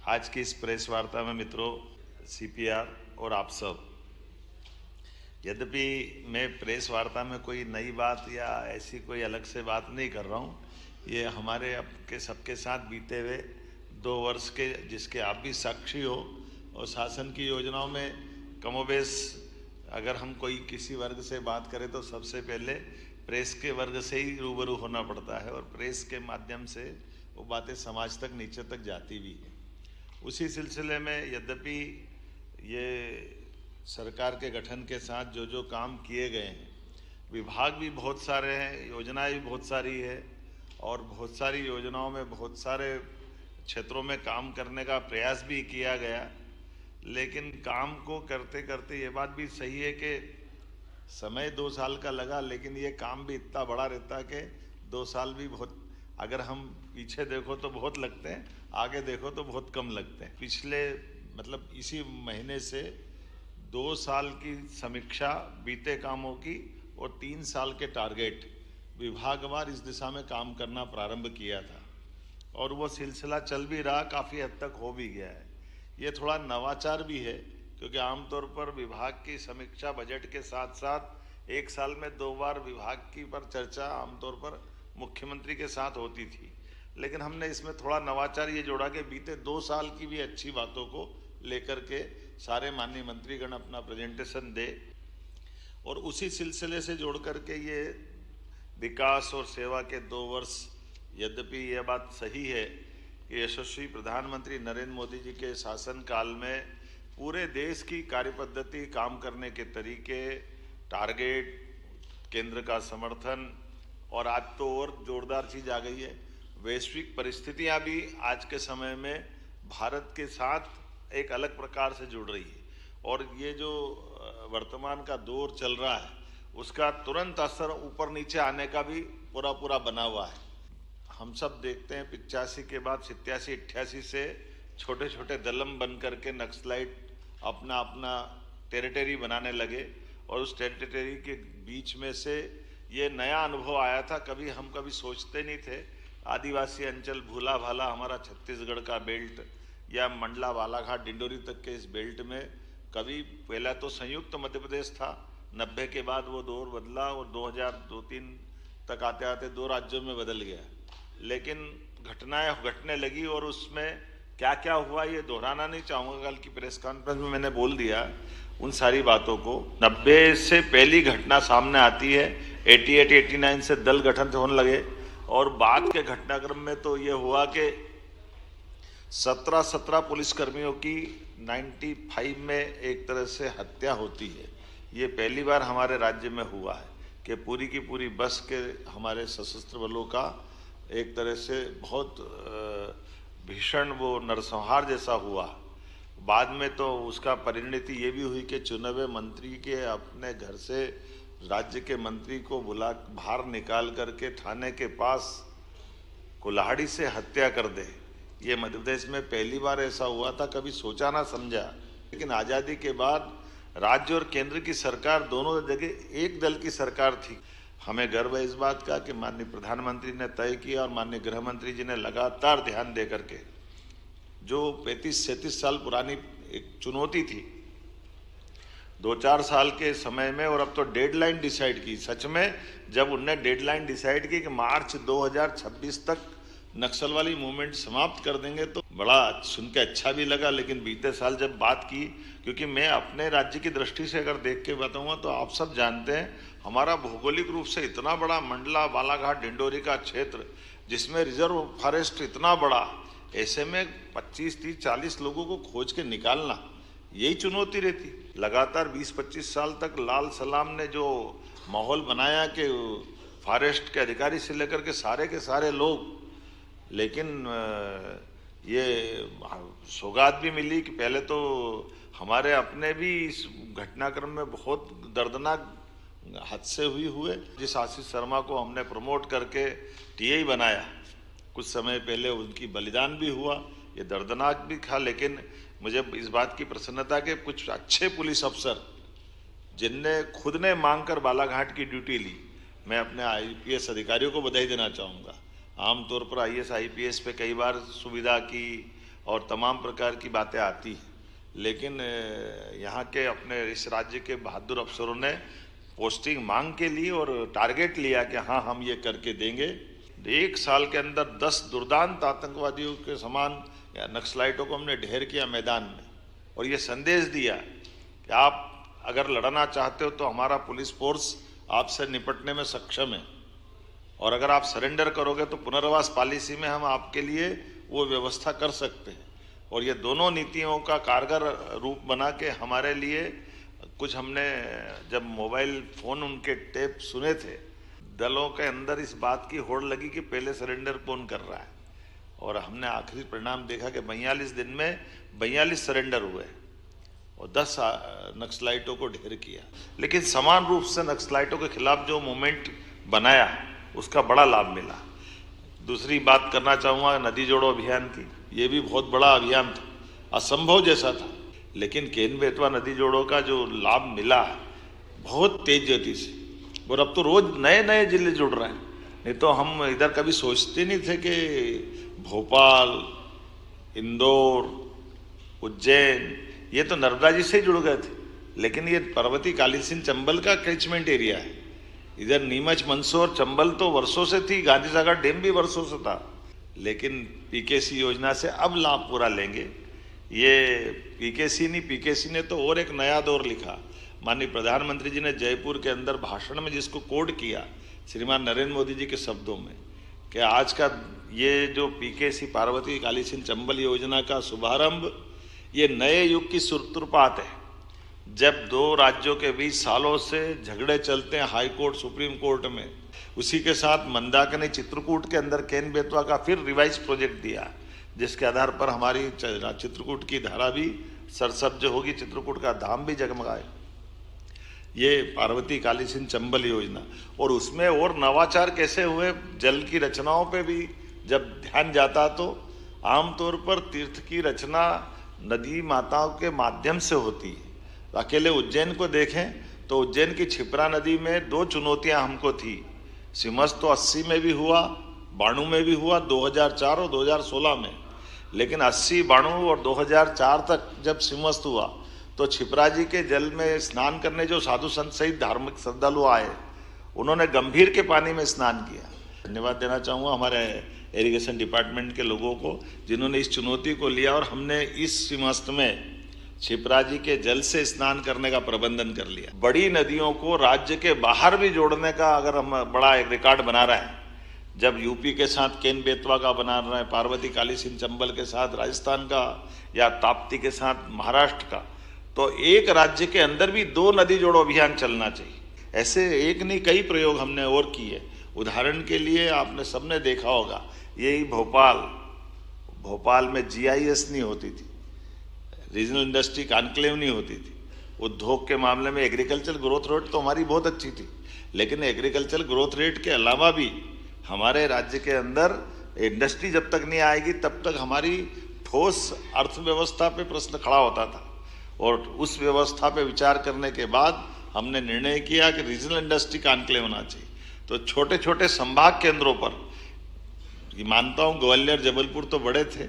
आज की इस प्रेस वार्ता में मित्रों, सीपीआर और आप सब, यद्यपि मैं प्रेस वार्ता में कोई नई बात या ऐसी कोई अलग से बात नहीं कर रहा हूँ। ये हमारे आपके सबके साथ बीते हुए 2 वर्ष के, जिसके आप भी साक्षी हो, और शासन की योजनाओं में कमोबेश अगर हम कोई किसी वर्ग से बात करें तो सबसे पहले प्रेस के वर्ग से ही रूबरू होना पड़ता है, और प्रेस के माध्यम से वो बातें समाज तक, नीचे तक जाती भी है। उसी सिलसिले में यद्यपि ये सरकार के गठन के साथ जो जो काम किए गए हैं, विभाग भी बहुत सारे हैं, योजनाएं भी बहुत सारी है, और बहुत सारी योजनाओं में बहुत सारे क्षेत्रों में काम करने का प्रयास भी किया गया। लेकिन काम को करते करते ये बात भी सही है कि समय 2 साल का लगा, लेकिन ये काम भी इतना बड़ा रहता कि 2 साल भी बहुत, अगर हम पीछे देखो तो बहुत लगते हैं, आगे देखो तो बहुत कम लगते हैं। पिछले मतलब इसी महीने से 2 साल की समीक्षा बीते कामों की और 3 साल के टारगेट विभागवार इस दिशा में काम करना प्रारंभ किया था, और वो सिलसिला चल भी रहा, काफ़ी हद तक हो भी गया है। ये थोड़ा नवाचार भी है, क्योंकि आमतौर पर विभाग की समीक्षा बजट के साथ साथ 1 साल में 2 बार विभाग की पर चर्चा आमतौर पर मुख्यमंत्री के साथ होती थी। लेकिन हमने इसमें थोड़ा नवाचार ये जोड़ा कि बीते 2 साल की भी अच्छी बातों को लेकर के सारे माननीय मंत्रीगण अपना प्रेजेंटेशन दे, और उसी सिलसिले से जोड़ करके ये विकास और सेवा के 2 वर्ष, यद्यपि यह बात सही है कि यशस्वी प्रधानमंत्री नरेंद्र मोदी जी के शासनकाल में पूरे देश की कार्यपद्धति, काम करने के तरीके, टारगेट, केंद्र का समर्थन, और आज तो और जोरदार चीज़ आ गई है, वैश्विक परिस्थितियां भी आज के समय में भारत के साथ एक अलग प्रकार से जुड़ रही है, और ये जो वर्तमान का दौर चल रहा है उसका तुरंत असर ऊपर नीचे आने का भी पूरा बना हुआ है। हम सब देखते हैं 85 के बाद 87-88 से छोटे छोटे दलम बन करके नक्सलाइट अपना अपना टेरिटरी बनाने लगे, और उस टेरिटरी के बीच में से ये नया अनुभव आया था। हम कभी सोचते नहीं थे आदिवासी अंचल, भूला भाला हमारा छत्तीसगढ़ का बेल्ट, या मंडला, बालाघाट, डिंडोरी तक के इस बेल्ट में कभी पहला तो संयुक्त मध्य प्रदेश था, 90 के बाद वो दौर बदला, और 2002-3 तक आते आते 2 राज्यों में बदल गया। लेकिन घटनाएं घटने लगी, और उसमें क्या क्या हुआ ये दोहराना नहीं चाहूँगा, कल की प्रेस कॉन्फ्रेंस में मैंने बोल दिया उन सारी बातों को। 90 से पहली घटना सामने आती है, 88-89 से दल गठन होने लगे, और बाद के घटनाक्रम में तो ये हुआ कि 17 पुलिसकर्मियों की 95 में एक तरह से हत्या होती है। ये पहली बार हमारे राज्य में हुआ है कि पूरी की पूरी बस के हमारे सशस्त्र बलों का एक तरह से बहुत भीषण वो नरसंहार जैसा हुआ। बाद में तो उसका परिणति ये भी हुई कि चुने हुए मंत्री के अपने घर से राज्य के मंत्री को बुला बाहर निकाल करके थाने के पास कुल्हाड़ी से हत्या कर दे। ये मध्य प्रदेश में पहली बार ऐसा हुआ था, कभी सोचा ना समझा। लेकिन आज़ादी के बाद राज्य और केंद्र की सरकार दोनों जगह एक दल की सरकार थी। हमें गर्व है इस बात का कि माननीय प्रधानमंत्री ने तय किया, और माननीय गृह मंत्री जी ने लगातार ध्यान दे करके, जो 35-37 साल पुरानी एक चुनौती थी 2-4 साल के समय में, और अब तो डेडलाइन डिसाइड की। सच में जब उनने डेडलाइन डिसाइड की कि मार्च 2026 तक नक्सल वाली मूवमेंट समाप्त कर देंगे, तो बड़ा सुन के अच्छा भी लगा। लेकिन बीते साल जब बात की, क्योंकि मैं अपने राज्य की दृष्टि से अगर देख के बताऊंगा तो आप सब जानते हैं हमारा भौगोलिक रूप से इतना बड़ा मंडला, बालाघाट, डिंडोरी का क्षेत्र, जिसमें रिजर्व फॉरेस्ट इतना बड़ा, ऐसे में 25-30-40 लोगों को खोज के निकालना यही चुनौती रहती। लगातार 20-25 साल तक लाल सलाम ने जो माहौल बनाया कि फॉरेस्ट के अधिकारी से लेकर के सारे लोग, लेकिन ये सौगात भी मिली कि पहले तो हमारे अपने भी इस घटनाक्रम में बहुत दर्दनाक हादसे हुए। जिस आशीष शर्मा को हमने प्रमोट करके टीआई बनाया, कुछ समय पहले उनकी बलिदान भी हुआ, ये दर्दनाक भी था। लेकिन मुझे इस बात की प्रसन्नता के कुछ अच्छे पुलिस अफसर जिनने खुद ने मांग कर बालाघाट की ड्यूटी ली, मैं अपने आईपीएस अधिकारियों को बधाई देना चाहूँगा। आमतौर पर आईएएस आईपीएस पे कई बार सुविधा की और तमाम प्रकार की बातें आती हैं, लेकिन यहाँ के अपने इस राज्य के बहादुर अफसरों ने पोस्टिंग मांग के लिए और टारगेट लिया कि हाँ हम ये करके देंगे। 1 साल के अंदर 10 दुर्दांत आतंकवादियों के समान या नक्सलाइटों को हमने ढेर किया मैदान में, और ये संदेश दिया कि आप अगर लड़ना चाहते हो तो हमारा पुलिस फोर्स आपसे निपटने में सक्षम है, और अगर आप सरेंडर करोगे तो पुनर्वास पॉलिसी में हम आपके लिए वो व्यवस्था कर सकते हैं। और ये दोनों नीतियों का कारगर रूप बना के हमारे लिए कुछ हमने जब मोबाइल फ़ोन उनके टेप सुने थे, दलों के अंदर इस बात की होड़ लगी कि पहले सरेंडर कौन कर रहा है, और हमने आखिरी परिणाम देखा कि 42 दिन में 42 सरेंडर हुए और 10 नक्सलाइटों को ढेर किया। लेकिन समान रूप से नक्सलाइटों के खिलाफ जो मूवमेंट बनाया उसका बड़ा लाभ मिला। दूसरी बात करना चाहूँगा नदी जोड़ो अभियान की। ये भी बहुत बड़ा अभियान था, असंभव जैसा था, लेकिन केन बेतवा नदी जोड़ो का जो लाभ मिला बहुत तेज गति से, और अब तो रोज नए नए जिले जुड़ रहे हैं। नहीं तो हम इधर कभी सोचते नहीं थे कि भोपाल, इंदौर, उज्जैन ये तो नर्मदा जी से ही जुड़ गए थे, लेकिन ये पर्वती कालीसिंध चंबल का कैचमेंट एरिया है। इधर नीमच, मंदसौर, चंबल तो वर्षों से थी, गांधी सागर डैम भी वर्षों से था, लेकिन पीकेसी योजना से अब लाभ पूरा लेंगे। ये पीकेसी नहीं, पीकेसी ने तो और एक नया दौर लिखा। माननीय प्रधानमंत्री जी ने जयपुर के अंदर भाषण में जिसको कोड किया श्रीमान नरेंद्र मोदी जी के शब्दों में, कि आज का ये जो पीकेसी पार्वती कालीसिंध चंबल योजना का शुभारंभ ये नए युग की सूत्रपात है। जब 2 राज्यों के बीच सालों से झगड़े चलते हैं हाई कोर्ट, सुप्रीम कोर्ट में, उसी के साथ मंदाकिनी चित्रकूट के अंदर केन बेतवा का फिर रिवाइज प्रोजेक्ट दिया, जिसके आधार पर हमारी चित्रकूट की धारा भी सरसब्ज होगी, चित्रकूट का धाम भी जगमगाए। ये पार्वती कालीसिंध चंबल योजना, और उसमें और नवाचार कैसे हुए, जल की रचनाओं पे भी जब ध्यान जाता तो आमतौर पर तीर्थ की रचना नदी माताओं के माध्यम से होती है। अकेले उज्जैन को देखें तो उज्जैन की क्षिप्रा नदी में 2 चुनौतियां हमको थी। सिमस तो 80 में भी हुआ, 92 में भी हुआ, 2004 और 2016 में, लेकिन 80, 92 और 2004 तक जब सिमस्त हुआ तो क्षिप्रा जी के जल में स्नान करने जो साधु संत सहित धार्मिक श्रद्धालु आए, उन्होंने गंभीर के पानी में स्नान किया। धन्यवाद देना चाहूँगा हमारे इरिगेशन डिपार्टमेंट के लोगों को, जिन्होंने इस चुनौती को लिया और हमने इस सिमस्त में क्षिप्रा जी के जल से स्नान करने का प्रबंधन कर लिया। बड़ी नदियों को राज्य के बाहर भी जोड़ने का अगर हम बड़ा एक रिकॉर्ड बना रहे हैं, जब यूपी के साथ केन बेतवा का बना रहे हैं, पार्वती कालीसिंध चंबल के साथ राजस्थान का, या ताप्ती के साथ महाराष्ट्र का, तो एक राज्य के अंदर भी 2 नदी जोड़ो अभियान चलना चाहिए। ऐसे एक नहीं कई प्रयोग हमने और किए। उदाहरण के लिए आपने सबने देखा होगा, यही भोपाल में GIS नहीं होती थी, रीजनल इंडस्ट्री कॉन्क्लेव नहीं होती थी। उद्योग के मामले में एग्रीकल्चर ग्रोथ रेट तो हमारी बहुत अच्छी थी, लेकिन एग्रीकल्चर ग्रोथ रेट के अलावा भी हमारे राज्य के अंदर इंडस्ट्री जब तक नहीं आएगी तब तक हमारी ठोस अर्थव्यवस्था पे प्रश्न खड़ा होता था। और उस व्यवस्था पे विचार करने के बाद हमने निर्णय किया कि रीजनल इंडस्ट्री कॉन्क्लेव होना चाहिए। तो छोटे छोटे संभाग केंद्रों पर, मानता हूँ ग्वालियर, जबलपुर तो बड़े थे,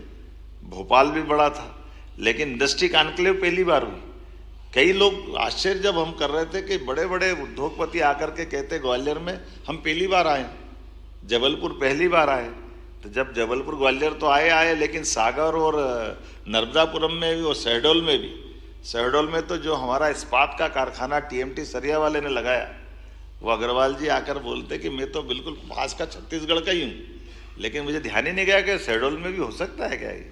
भोपाल भी बड़ा था, लेकिन इंडस्ट्री कॉन्क्लेव पहली बार हुई। कई लोग आश्चर्य जब हम कर रहे थे कि बड़े बड़े उद्योगपति आकर के कहते ग्वालियर में हम पहली बार आए, जबलपुर पहली बार आए। तो जब जबलपुर ग्वालियर तो आए, लेकिन सागर और नर्मदापुरम में भी और शहडोल में तो जो हमारा इस्पात का कारखाना TMT सरिया वाले ने लगाया, वो अग्रवाल जी आकर बोलते कि मैं तो बिल्कुल पास का छत्तीसगढ़ का ही हूँ, लेकिन मुझे ध्यान ही नहीं गया कि शहडोल में भी हो सकता है क्या। ये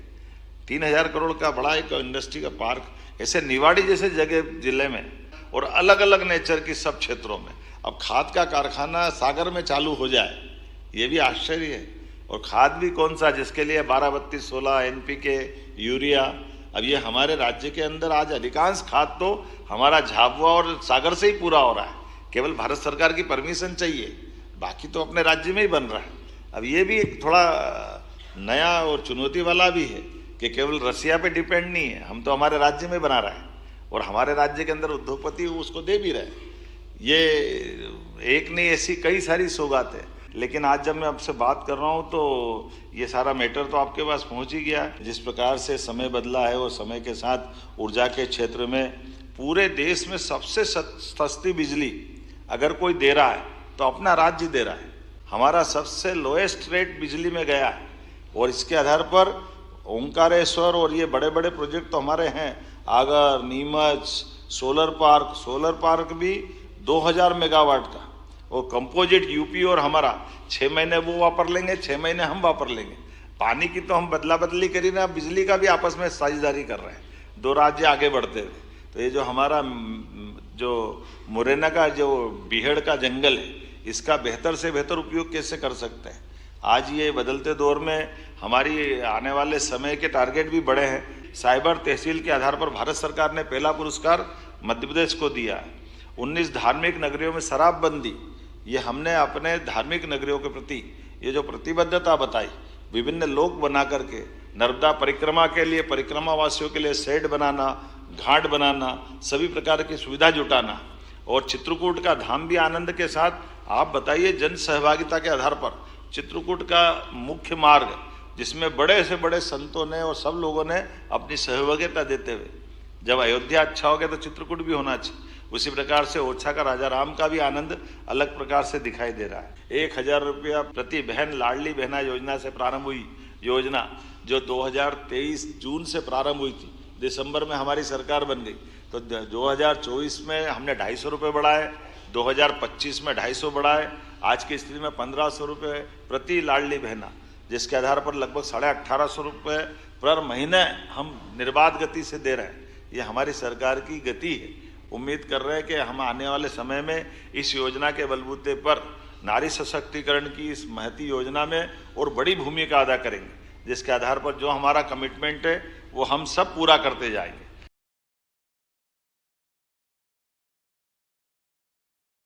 3000 करोड़ का बड़ा एक इंडस्ट्री का पार्क ऐसे निवाड़ी जैसे जगह जिले में, और अलग अलग नेचर की सब क्षेत्रों में। अब खाद का कारखाना सागर में चालू हो जाए, ये भी आश्चर्य है। और खाद भी कौन सा, जिसके लिए 12-32-16 NPK, यूरिया। अब ये हमारे राज्य के अंदर आज अधिकांश खाद तो हमारा झाबुआ और सागर से ही पूरा हो रहा है, केवल भारत सरकार की परमिशन चाहिए, बाकी तो अपने राज्य में ही बन रहा है। अब ये भी एक थोड़ा नया और चुनौती वाला भी है कि केवल रसिया पे डिपेंड नहीं है, हम तो हमारे राज्य में बना रहे हैं, और हमारे राज्य के अंदर उद्योगपति उसको दे भी रहे। ये एक नहीं, ऐसी कई सारी सौगात है। लेकिन आज जब मैं आपसे बात कर रहा हूं तो ये सारा मैटर तो आपके पास पहुंच ही गया है। जिस प्रकार से समय बदला है और समय के साथ ऊर्जा के क्षेत्र में पूरे देश में सबसे सस्ती बिजली अगर कोई दे रहा है तो अपना राज्य दे रहा है। हमारा सबसे लोएस्ट रेट बिजली में गया है और इसके आधार पर ओंकारेश्वर और ये बड़े बड़े प्रोजेक्ट तो हमारे हैं, आगर, नीमच, सोलर पार्क भी 2000 मेगावाट का, और कंपोजिट यूपी और हमारा 6 महीने वो वापर लेंगे, 6 महीने हम वापर लेंगे। पानी की तो हम बदला बदली करी ना, बिजली का भी आपस में साझेदारी कर रहे हैं, 2 राज्य आगे बढ़ते हुए। तो ये जो हमारा जो मुरैना का जो बीहड़ का जंगल है, इसका बेहतर से बेहतर उपयोग कैसे कर सकते हैं। आज ये बदलते दौर में हमारी आने वाले समय के टारगेट भी बड़े हैं। साइबर तहसील के आधार पर भारत सरकार ने पहला पुरस्कार मध्य प्रदेश को दिया है। 19 धार्मिक नगरियों में शराबबंदी, ये हमने अपने धार्मिक नगरियों के प्रति ये जो प्रतिबद्धता बताई, विभिन्न लोक बना करके नर्मदा परिक्रमा के लिए, परिक्रमा वासियों के लिए शेड बनाना, घाट बनाना, सभी प्रकार की सुविधा जुटाना, और चित्रकूट का धाम भी आनंद के साथ। आप बताइए, जन सहभागिता के आधार पर चित्रकूट का मुख्य मार्ग, जिसमें बड़े से बड़े संतों ने और सब लोगों ने अपनी सहभागिता देते हुए, जब अयोध्या अच्छा हो गया तो चित्रकूट भी होना चाहिए। उसी प्रकार से ओरछा का राजा राम का भी आनंद अलग प्रकार से दिखाई दे रहा है। 1000 रुपया प्रति बहन लाडली बहना योजना से प्रारंभ हुई योजना, जो 2023 जून से प्रारंभ हुई थी, दिसंबर में हमारी सरकार बन गई, तो 2024 में हमने 250 रुपये बढ़ाए, 2025 में 250 बढ़ाए, आज की स्थिति में 1500 रुपये प्रति लाडली बहना, जिसके आधार पर लगभग 1850 रुपये पर महीने हम निर्बाध गति से दे रहे हैं। ये हमारी सरकार की गति है। उम्मीद कर रहे हैं कि हम आने वाले समय में इस योजना के बलबूते पर नारी सशक्तिकरण की इस महती योजना में और बड़ी भूमिका अदा करेंगे, जिसके आधार पर जो हमारा कमिटमेंट है वो हम सब पूरा करते जाएंगे।